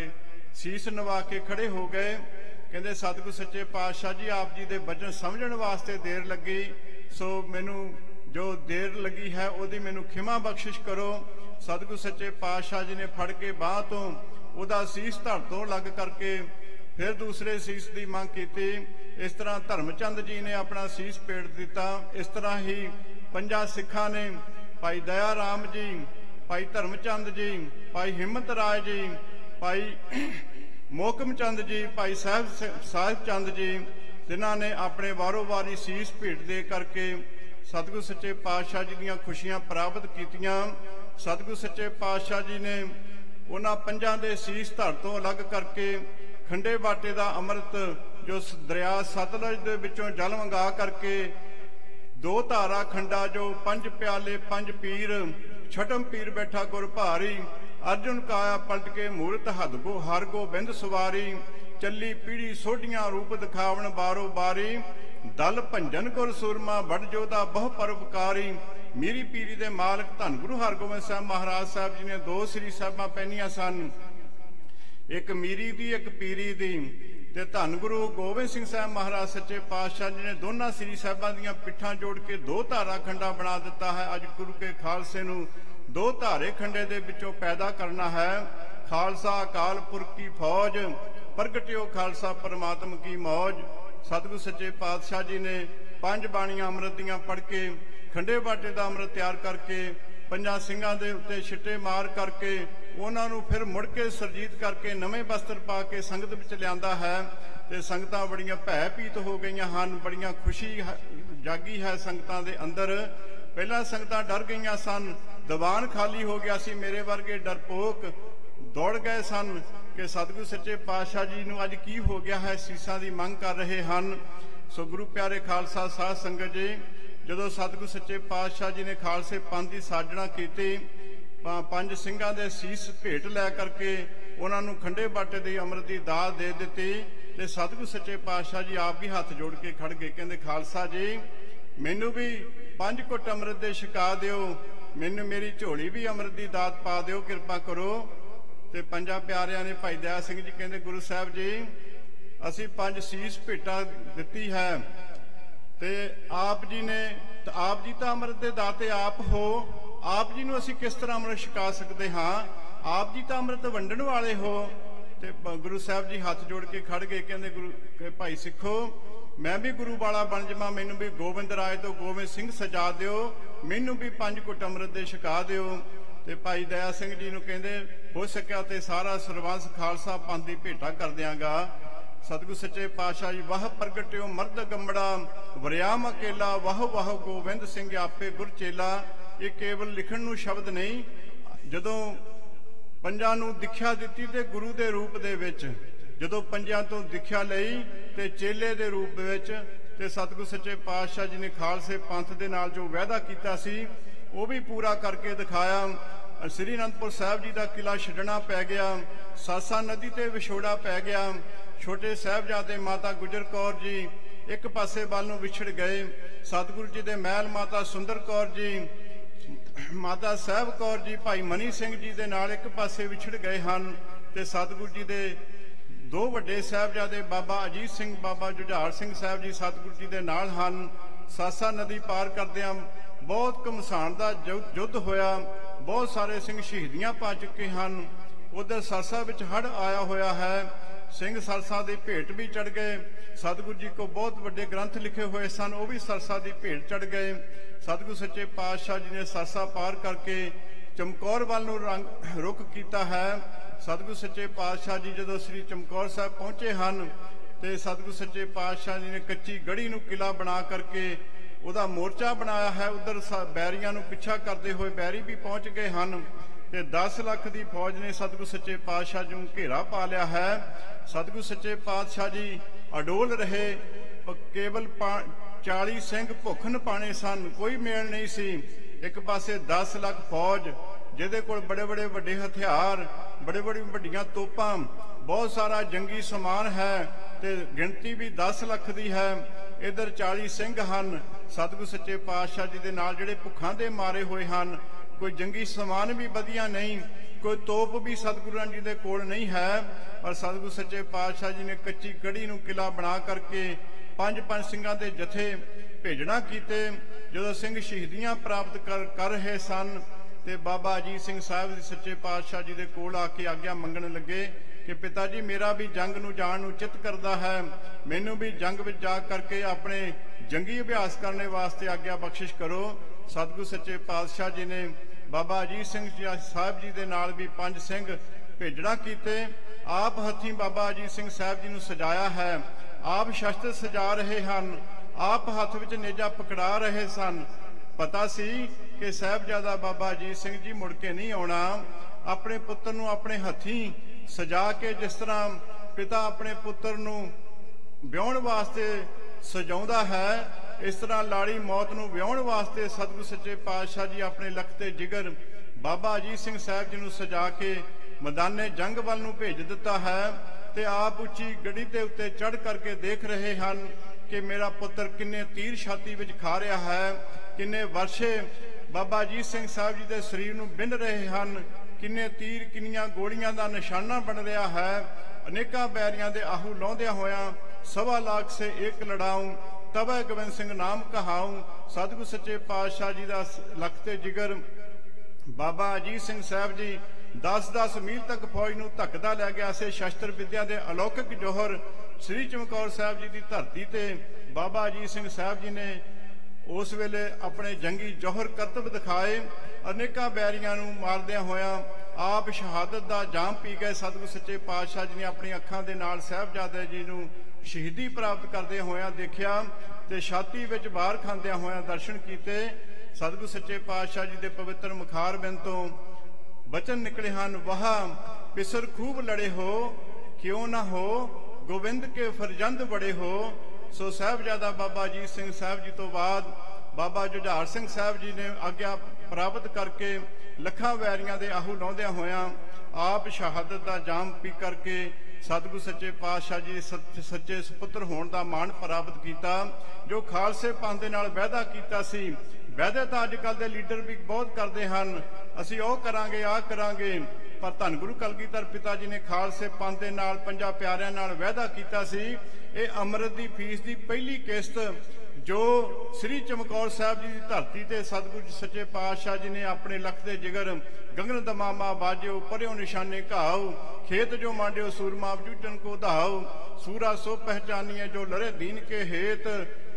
सीस नवा के खड़े हो गए। कहते सतगुरु सच्चे पातशाह जी आप जी के वचन समझण वास्ते देर लगी, सो मैनू जो देर लगी है उहदी मैनू खिमा बख्शिश करो। सतगुरु सच्चे पातशाह जी ने फड़ के बाह तो उहदा सीस धड़ तो लग करके फिर दूसरे सीस की मांग की। इस तरह धर्मचंद जी ने अपना सीस पेड़ दिता। इस तरह ही 5 सिखां ने भाई दया राम जी, भाई धर्मचंद जी, भाई हिम्मत राय जी, भाई मोहकम चंद जी, भाई साहिब चंद जी, जिन्हों ने अपने वारों वारी सीस भेंट दे करके सतगुरु सच्चे पातशाह जी दीयां खुशियां प्राप्त कीतियां। सतगुरु सच्चे पातशाह जी ने उन्हां 5 दे सीस धड़ तो अलग करके खंडे बाटे दा अमृत जो दरिया सतलुज दे विचों जल मंगा करके 2 धारा खंडा जो 5 प्याले 5 पीर, छठम पीर बैठा गुर भारी, अर्जुन काया पलट के मूरत हद गो हर गोबिंद सवारी, चली पीढ़ी सोढ़ियां रूप दिखावन बारो बारी, दल भंजन गुर सुरमा बड़ जोधा बहु परोपकारी, मीरी पीरी दे मालक धन गुरु हरगोबिंद साहब महाराज साहब जी ने 2 श्री साहिबां पहनियां सन, एक मीरी दी एक पीरी दी। ते धन गुरु गोबिंद सिंह साहब महाराज सच्चे पातशाह जी ने दोनों श्री साहिबां दीयां पिठां जोड़ के 2 धारा खंडा बना दिता है। अज गुरु के खालसे नूं 2 धारे खंडे दे विचों पैदा करना है। खालसा अकाल पुरख की फौज, प्रगटियो खालसा परमात्मा की मौज। सतगुरु सच्चे पातशाह जी ने 5 बाणियां अमृत दीयां पढ़ के खंडे बाटे का अमृत तैयार करके 5 ਸਿੰਘਾਂ ਦੇ ਉੱਤੇ ਛਿੱਟੇ ਮਾर करके ਉਹਨਾਂ ਨੂੰ फिर मुड़ के सरजीत करके नवे वस्त्र पा के संगत विच लियांदा है। ते संगतां बड़ियां भयभीत हो गईयां हन, बड़ियां खुशी जागी है संगतां दे अंदर। पहला संगतां डर गईयां सन, दीवान खाली हो गया सी, मेरे वर्गे डरपोक दौड़ गए सन कि सतगुरु सच्चे पातशाह जी नूं अज की हो गया है, सीसां दी मंग कर रहे हैं। सो गुरु प्यारे खालसा साध संगत जी, जदों सतगुरु सच्चे पातशाह जी ने खालसे पंथ की साजना की, 5 ਸਿੰਘਾਂ ਦੇ ਸੀਸ भेंट लै करके उन्होंने खंडे बाटे की अमृत की दात दे दी। ते सतगुरु सच्चे पातशाह जी आप भी हाथ जोड़ के खड़ गए, कहते खालसा जी मैनू भी 5 घुट अमृत दे छका दिओ, मैनू मेरी झोली भी अमृत की दात पा दिओ, कृपा करो। ते 5 प्यारिਆਂ ने भाई दया सिंह जी कहते गुरु साहब जी असी 5 सीस भेटा दिती है, ते आप जी ने आप जी तो अमृत के दाते आप हो, आप जी नूं असी किस तरह अमृत छका सकते हाँ? आप जी तो अमृत वंडण वाले हो, ਤੇ ਗੁਰੂ ਸਾਹਿਬ ਜੀ ਹੱਥ ਜੋੜ ਕੇ ਖੜ ਗਏ, ਕਹਿੰਦੇ ਗੁਰੂ ਭਾਈ ਸਿੱਖੋ मैं भी गुरु वाला बन जावां, मैनू भी गोबिंद राय तो गोबिंद सिंह सजा दिओ, मैनू भी 5 घुट अमृत दे छका दिओ। ते भाई दया सिंह जी नूं कहंदे हो सकिया ते सारा सरबंस खालसा पंथ दी भेटा कर दियांगा। सतगुरु सच्चे पातशाह जी वाह प्रगटिओ मर्द गंबड़ा, वरियाम अकेला वाह वाह गोबिंद सिंह आपे गुर चेला। ये केवल लिखण नूं शब्द नहीं, जदों पंजां नूं दिख्या दित्ती ते गुरु दे रूप दे विच जदों पंजां तो दिख्या लई ते चेले दे रूप विच ते सतगुरु सच्चे पातशाह जी ने खालसे पंथ दे नाल जो वायदा कीता सी वो भी पूरा करके दिखाया। श्री अनंदपुर साहिब जी का किला छड्डना पै गया, सासा नदी ते विछोड़ा पै गया। छोटे साहिबजादे माता गुजर कौर जी एक पासे वाल नूं विछड़ गए, सतगुरु जी दे महल माता सुंदर कौर जी, माता साहब कौर जी, भाई मनी सिंह जी दे नाल एक पासे विछड़ गए हैं। ते सतगुरु जी दे 2 ਵੱਡੇ ਸਾਹਿਬਜ਼ਾਦੇ बाबा अजीत सिंह बाबा जुझार सिंह साहब जी सतगुरु जी दे नाल हन। सासा नदी पार करदिआं बहुत घमसान दा युद्ध होया, बहुत सारे सिंह शहीदियां पा चुके हैं। उधर सरसा विच हड़ आया होया है, सिंह सरसा की भेंट भी चढ़ गए। सतगुरु जी को बहुत बड़े ग्रंथ लिखे हुए सन, वो भी सरसा की भेंट चढ़ गए। सतगुरु सच्चे पातशाह जी ने सरसा पार करके चमकौर वाल नूं रुख कीता है। सतगुरु सच्चे पातशाह जी जदों श्री चमकौर साहब पहुंचे हैं तो सतगुरु सच्चे पातशाह जी ने कच्ची गढ़ी नूं किला बना करके उहदा मोर्चा बनाया है। उधर बैरियां नूं पिछा करते हुए बैरी भी पहुंच गए हैं ते 10 लाख की फौज ने सतगुरु सच्चे पातशाह जी नूं घेरा पा लिया है। सतगुरु सच्चे पातशाह जी अडोल रहे, केवल 40 सिंह भुख नपाने सन, कोई मेल नहीं सी। एक पासे 10 लाख फौज जिहदे कोल बड़े बड़े वड्डे हथियार, बड़े बड़ी वड्डियां तोपां, बहुत सारा जंगी समान है ते गिनती भी 10 लाख की है। इधर 40 सिंह हैं। सतगुरु सच्चे पातशाह जी दे नाल जिहड़े भुखां दे मारे हुए हैं, कोई जंगी समान भी वधिया नहीं, कोई तोप भी सतगुरुआं जी दे कोल नहीं है। पर सतगुरु सच्चे पातशाह जी ने कच्ची गढ़ी नूं किला बना करके 5-5 सिंघां दे जथे भेजना कीते। जदों सिंह शहीदियां प्राप्त कर रहे सन ते बाबा अजीत सिंह साहब जी सच्चे पातशाह जी दे कोल आके आग्या मंगण लगे कि पिता जी मेरा भी जंग नूं जाण नूं चित करदा है, मैनू भी जंग विच जा करके अपने जंगी अभ्यास करने वास्ते आग्या बख्शिश करो। सतगुरु सच्चे पातशाह जी ने बाबा अजीत सिंह साहब जी दे नाल भी 5 सिंह भेजड़ा कीते। आप हथीं बाबा अजीत सिंह साहब जी नूं सजाया है, आप शस्त्र सजा रहे हैं, आप हथ विच नेजा पकड़ा रहे सन। पता सी कि साहिबजादा बाबा अजीत सिंह जी मुड़ के नहीं आना। अपने पुत्र नूं अपने हथीं सजा के जिस तरह पिता अपने पुत्र नूं विआउण वास्ते सजाउंदा है, इस तरह लाड़ी मौत नूं विआउण वास्ते सतगुरु सच्चे पातशाह जी अपने लखते जिगर बाबा अजीत सिंह साहब जी नूं सजा के मैदाने जंग वाल नूं भेज दिता है। ते आप उच्ची गढ़ी दे उत्ते चढ़ करके देख रहे हैं कि मेरा पुत्र किन्ने तीर छाती विच खा रहा है, किन्ने वर्षे बाबा अजीत सिंह साहब जी के शरीर नूं बिंध रहे हैं, किन्ने तीर किन्नियां गोलियां का निशाना बन रहा है। अनेकां बैरियां दे आहू लाउंदियां होयां 1.25 लाख से एक लड़ाऊं, तब गोबिंद सिंह नाम कहाऊं। सतगुरु सच्चे पातशाह जी का लखते जिगर बाबा अजीत सिंह साहब जी 10-10 मील तक फौज नूं धक्कदा लै गया से। शस्त्र विद्या के अलौकिक जौहर श्री चमकौर साहब जी की धरती ते बाबा अजीत सिंह साहब जी ने उस वेले अपने जंगी जौहर करतब दिखाए। अनेकां बैरियां नूं मारदियां होयां आप शहादत का जाम पी गए। सतगुरु सच्चे पातशाह जी ने अपनी अखां दे नाल साहिबजादे जी नूं शहीदी प्राप्त करदे होयां देखिया ते छाती विच बाहर खांदियां होयां दर्शन कीते। सतगुरु सच्चे पातशाह जी दे पवित्र मुखार बिंद तो बचन निकले हैं, वह पिसर खूब लड़े हो क्यों ना हो, गोविंद के फरजंद बड़े हो। सो साहिबजादा बाबा अजीत सिंह साहब जी तो बाद बाबा जुझार सिंह साहब जी ने आग्या प्राप्त करके लखां वैरियां दे आहू लाउंदियां होयां आप शहादत का जाम पी करके सतगुरु सच्चे पातशाह जी सच्चे सुपुत्र होने का मान प्राप्त किया। जो खालसे पंथ दे नाल वायदा कीता सी, वायदे तो अजकल के लीडर भी बहुत करते हैं, असीं ओह करांगे आ करांगे, पर धन गुरु कलगीधर पिता जी ने खालसे पंथ दे नाल 5 प्यारिਆਂ नाल वायदा कीता सी। ये अमृत की फीस की पहली किस्त जो श्री चमकौर साहब जी की धरती ते सतगुरु सच्चे पातशाह जी ने अपने लख दे जिगर गगन दमामा बाजो पर्यो निशाने घाओ खेत जो मांडियो सूरमा बजूटन को धाओ सूरा सो पहचानिए जो लरे दीन के हेत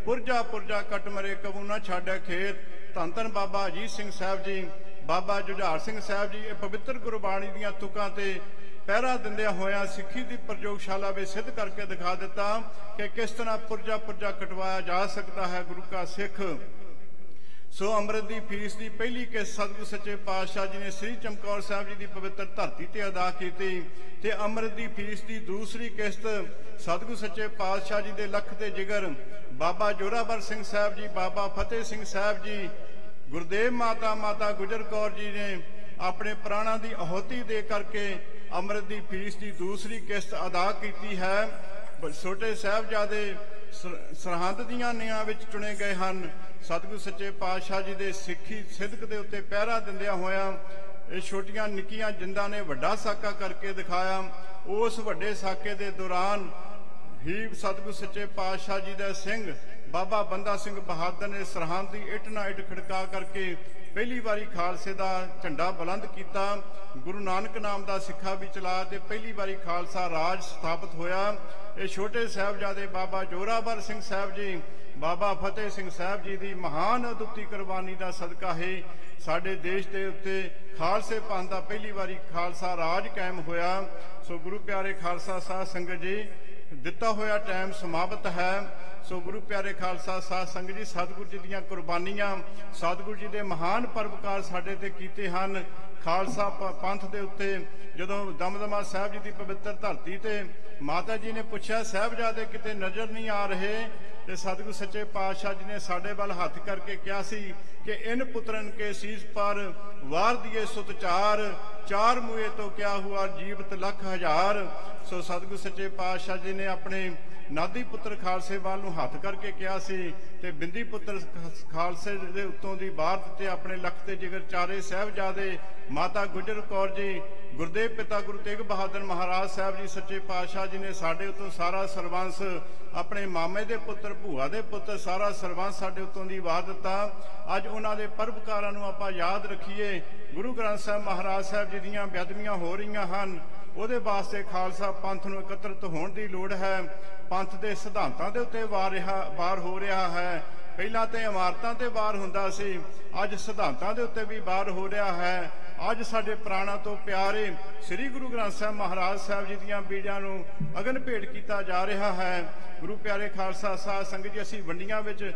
पुरजा पुरजा कट मरे कबू ना छाड़े खेत। धन धन बाबा अजीत सिंह साहब जी बाबा जुझार सिंह साहब जी ये पवित्र गुरबाणी दीआं तुकां ते पहरा दिंदिया होया सिक्खी की प्रयोगशाला में सिद्ध करके दिखा दिता कि किस तरह पुरजा पुरजा कटवाया जा सकता है गुरु का सिख। सो अमृत की फीस की पहली किस्त सतगुरु सच्चे पातशाह जी ने श्री चमकौर साहब जी की पवित्र धरती ते अदा की ते अमृत की फीस की दूसरी किस्त सतगुरु सच्चे पातशाह जी के लख ते जिगर बाबा जोरावर सिंह साहब जी बाबा फतेह सिंह साहब जी गुरदेव माता माता गुजर कौर जी ने अपने प्राणों की आहुति दे करके अमृत की फीस की दूसरी किस्त अदा की है। छोटे साहबजादे सरहद दीआं नीआं विच चुने गए हैं। सतगुरु सच्चे पातशाह जी के सिੱਖੀ सिदक के उत्ते पहरा दिंदिया होया छोटियां निक्कियां जिंदा ने वड्डा साका करके दिखाया। उस वड्डे साके के दौरान ही सतगुरु सच्चे पातशाह जी का सिंह बाबा बंदा सिंह बहादुर ने सरहद की इट ना इट खड़का करके पहली बारी खालसे का झंडा बुलंद किया। गुरु नानक नाम का सिक्खा भी चला ते पहली बारी खालसा राज स्थापित होया। ये छोटे साहबजादे बाबा जोरावर सिंह साहब जी बाबा फतेह सिंह साहब जी की महान अदुੱਤੀ कुर्बानी का सदका है साडे देश के उत्ते खालसे पंथ का पहली बारी खालसा राज कायम होया। सो गुरु प्यारे खालसा साध संगत जी दिता होया टाइम समाप्त है। सो गुरु प्यारे खालसा साध संगत जी सतगुरु जी दीआं कुर्बानियां सतगुरु जी के महान परोपकार साडे ते कीते हन। खालसा पंथ के उत्ते जदों दमदमा साहब जी की पवित्र धरती ते माता जी ने पूछा साहबजादे किते नज़र नहीं आ रहे ते सतगुरु सच्चे पातशाह जी ने साडे वल हथ करके कहा सी कि इन पुत्रन के शीश पर वार दिए सुत चार मुए तो क्या हुआ जीवत लख हजार। सो सतगुरु सच्चे पातशाह जी ने अपने नादी पुत्र खालसे वाल नूं हथ करके कहा सी ते बिंदी पुत्र खालसे दे उत्तों दी बार दिते अपने लख ते जिगर चारे साहबजादे माता गुजर कौर जी गुरदेव पिता गुरु तेग बहादुर महाराज साहब जी सच्चे पातशाह जी ने साडे उत्तों सारा सरबंस अपने मामे दे पुत्र भूआ दे पुत्र सारा सरबंस साडे उत्तों दी वार दिता। अज उन्हां दे परबकारां नूं आपां याद रखीए। गुरु ग्रंथ साहब महाराज साहब जी दीआं बेअदबियां हो रहीआं हन ਉਹਦੇ वास्ते खालसा पंथ नूं एकत्रित होने की लोड़ है। पंथ के सिद्धांतां दे उत्ते वार हो रहा है। पहलां ते इमारतां ते वार हुंदा सी अज सिद्धांतां दे उत्ते भी वार हो रहा है। अज साडे प्राणां तो प्यारे श्री गुरु ग्रंथ साहब महाराज साहब जी दीआं बीड़ियां नूं अगन भेट किया जा रहा है। गुरु प्यारे खालसा साध संगत जी असीं वंडियां विच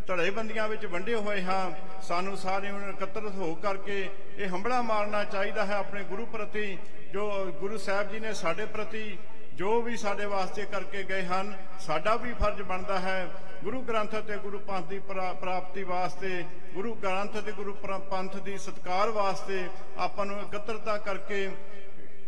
धड़ेबंदियां विच वंडे हुए हाँ। सानू सारे एकत्रित हो करके ये हंबड़ा मारना चाहिए है अपने गुरु प्रति जो गुरु साहब जी ने साडे प्रति जो भी साडे वास्ते करके गए हैं साडा भी फर्ज बनता है। गुरु ग्रंथ ते गुरु पंथ की प्राप्ति वास्ते गुरु ग्रंथ ते गुरु पंथ की सत्कार वास्ते आपां नूं एकत्रितता करके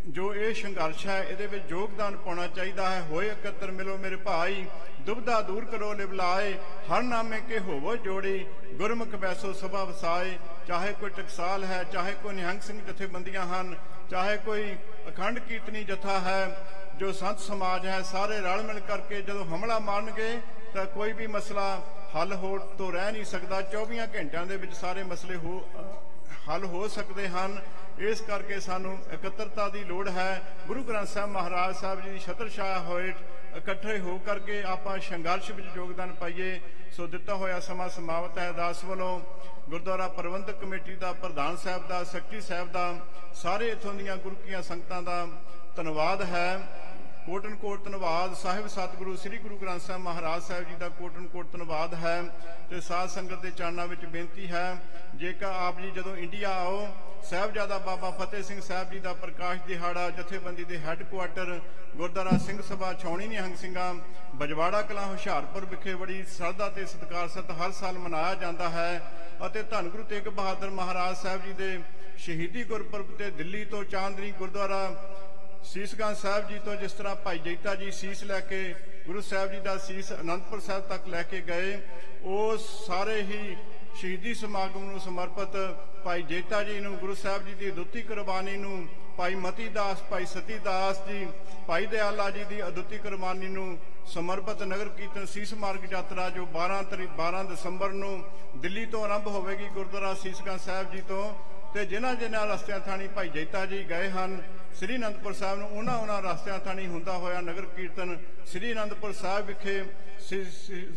जो ये संघर्ष है ये योगदान पाना चाहिए है। होए एकत्र मिलो मेरे भाई दुविधा दूर करो लिवलाए हर नामे के होवो जोड़ी गुरमुख बैसो सभा वसाए। चाहे कोई टकसाल है चाहे कोई निहंग सिंह जथेबंदियां हैं चाहे कोई अखंड कीर्तनी जथा है जो संत समाज है सारे रल मिल करके जो हमला मारनगे तो कोई भी मसला हल हो तो रह नहीं सकता। 24 घंटिया के विच सारे मसले हल हो सकते हैं। इस करके सानू एकत्रता की लोड़ है। गुरु ग्रंथ साहब महाराज साहब जी की छत्रछाया होए इकट्ठे हो करके आपां संघर्ष में योगदान पाइए। सो दिता होया समा समाप्त है। दास वालों गुरुद्वारा प्रबंधक कमेटी का प्रधान साहब का सैकटरी साहब का सारे इत्थों दीआं गुरु कीआं संगतां दा धन्नवाद है। कोटन कोट धन्नवाद साहिब सतगुरु श्री गुरु ग्रंथ साहब महाराज साहब जी का कोटन कोट धन्नवाद है। तो साध संगत के चरणों में बेनती है जेकर आप जी जदों इंडिया आओ साहबजादा बाबा फतेह सिंह साहब जी का प्रकाश दिहाड़ा जथेबंदी के हैडकुआटर गुरुद्वारा सिंह सभा छौणी निहंग सिंघां बजवाड़ा कलां हुशियारपुर विखे बड़ी श्रद्धा ते सत्कार सत हर साल मनाया जाता है। ਅਤੇ ਧੰਨ ਗੁਰੂ तेग बहादुर महाराज साहब जी के शहीदी गुरपुरब ते दिल्ली तो चांदनी गुरुद्वारा सीसगंज साहब जी तो जिस तरह भाई जैता जी सीस लैके गुरु साहब जी का सीस आनंदपुर साहब तक लैके गए उस सारे ही शहीदी समागम नूं समर्पित भाई जैता जी नूं गुरु साहब जी की अदुੱਤੀ कुर्बानी नूं भाई मती दास भाई सती दास जी भाई दयाला जी की अदुੱਤੀ कुर्बानी नूं ਸਮਰਪਿਤ ਨਗਰ ਕੀਰਤਨ ਸੀਸ ਮਾਰਗ ਯਾਤਰਾ ਜੋ 12 ਦਸੰਬਰ ਨੂੰ ਦਿੱਲੀ ਤੋਂ ਆਰੰਭ ਹੋਵੇਗੀ ਗੁਰਦੁਆਰਾ ਸੀਸਗੰਜ ਸਾਹਿਬ ਜੀ ਤੋਂ, ਤੇ ਜਿਨ੍ਹਾਂ ਰਸਤਿਆਂ ਥਾਣੀ ਭਾਈ ਜੈਤਾ ਜੀ ਗਏ ਹਨ ਸ੍ਰੀ ਅਨੰਦਪੁਰ ਸਾਹਿਬ ਨੂੰ, ਉਹਨਾਂ ਰਸਤਿਆਂ ਥਾਣੀ ਹੁੰਦਾ ਹੋਇਆ ਨਗਰ ਕੀਰਤਨ ਸ੍ਰੀ ਅਨੰਦਪੁਰ ਸਾਹਿਬ ਵਿਖੇ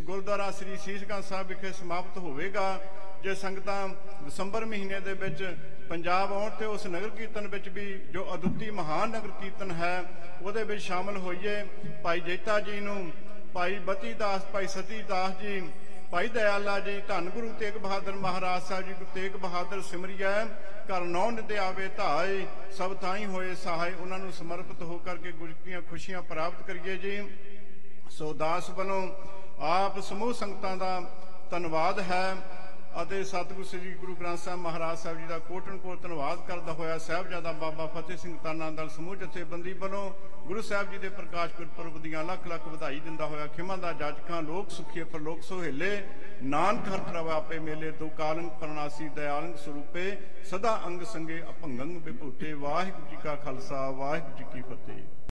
ਗੁਰਦੁਆਰਾ ਸ੍ਰੀ ਸੀਸਗੰਜ ਸਾਹਿਬ ਵਿਖੇ ਸਮਾਪਤ ਹੋਵੇਗਾ। ਜੇ ਸੰਗਤਾਂ ਦਸੰਬਰ ਮਹੀਨੇ ਦੇ ਵਿੱਚ ਪੰਜਾਬ ਆਉਣ ਤੇ ਉਸ ਨਗਰ ਕੀਰਤਨ ਵਿੱਚ ਵੀ ਜੋ ਅਦੁੱਤੀ ਮਹਾਨ ਨਗਰ ਕੀਰਤਨ ਹੈ ਉਹਦੇ ਵਿੱਚ ਸ਼ਾਮਲ ਹੋਈਏ। ਭਾਈ ਜੈਤਾ ਜੀ ਨੂੰ, ਭਾਈ ਬਤੀ ਦਾਸ, ਭਾਈ ਸਤੀ ਦਾਸ ਜੀ, ਭਾਈ ਦਇਆਲਾ ਜੀ, ਧੰਨ ਗੁਰੂ ਤੇਗ ਬਹਾਦਰ ਮਹਾਰਾਜ ਸਾਹਿਬ ਜੀ, ਗੁਰੂ ਤੇਗ ਬਹਾਦਰ ਸਿਮਰਿਐ ਘਰ ਨੌ ਨਿਦੇ ਆਵੇ ਧਾਏ ਸਭ ਥਾਈ ਹੋਏ ਸਹਾਏ, ਉਹਨਾਂ ਨੂੰ ਸਮਰਪਿਤ ਹੋ ਕਰਕੇ ਗੁਰੂ ਦੀਆਂ ਖੁਸ਼ੀਆਂ ਪ੍ਰਾਪਤ ਕਰੀਏ ਜੀ। ਸੋ ਦਾਸ ਵੱਲੋਂ ਆਪ ਸਮੂਹ ਸੰਗਤਾਂ ਦਾ ਧੰਨਵਾਦ ਹੈ ਅਤੇ ਸਤਿਗੁਰੂ ਸ੍ਰੀ ਗੁਰੂ ਗ੍ਰੰਥ ਸਾਹਿਬ ਮਹਾਰਾਜ ਸਾਹਿਬ ਜੀ ਦਾ ਕੋਟਨ ਕੋਟ ਧੰਨਵਾਦ ਕਰਦਾ ਹੋਇਆ ਸਾਹਿਬਜ਼ਾਦਾ ਬਾਬਾ ਫਤਿਹ ਸਿੰਘ ਤਾਨਾ ਦਲ ਸਮੂਹ ਜਥੇਬੰਦੀ ਵੱਲੋਂ ਗੁਰੂ ਸਾਹਿਬ ਜੀ ਦੇ ਪ੍ਰਕਾਸ਼ ਗੁਰਪੁਰਬ ਦੀਆਂ ਲੱਖ ਲੱਖ ਵਧਾਈ ਦਿੰਦਾ ਹੋਇਆ ਖਿਮਾ ਦਾ ਜਾਜਕਾਂ ਲੋਕ ਸੁਖੀਏ ਪਰਲੋਕ ਸੋਹੇਲੇ ਨਾਨਕ ਹਰ ਤਰਵ ਆਪੇ ਮੇਲੇ ਦੋ ਕਾਲੰਗ ਪਰਨਾਸੀ ਦਇਆਲੰਗ ਸਰੂਪੇ ਸਦਾ ਅੰਗ ਸੰਗੇ ਅਭੰਗੰਗ ਵਿਭੂਤੇ। ਵਾਹਿਗੁਰੂ ਜੀ ਕਾ ਖਾਲਸਾ ਵਾਹਿਗੁਰੂ ਜੀ ਕੀ ਫਤਿਹ।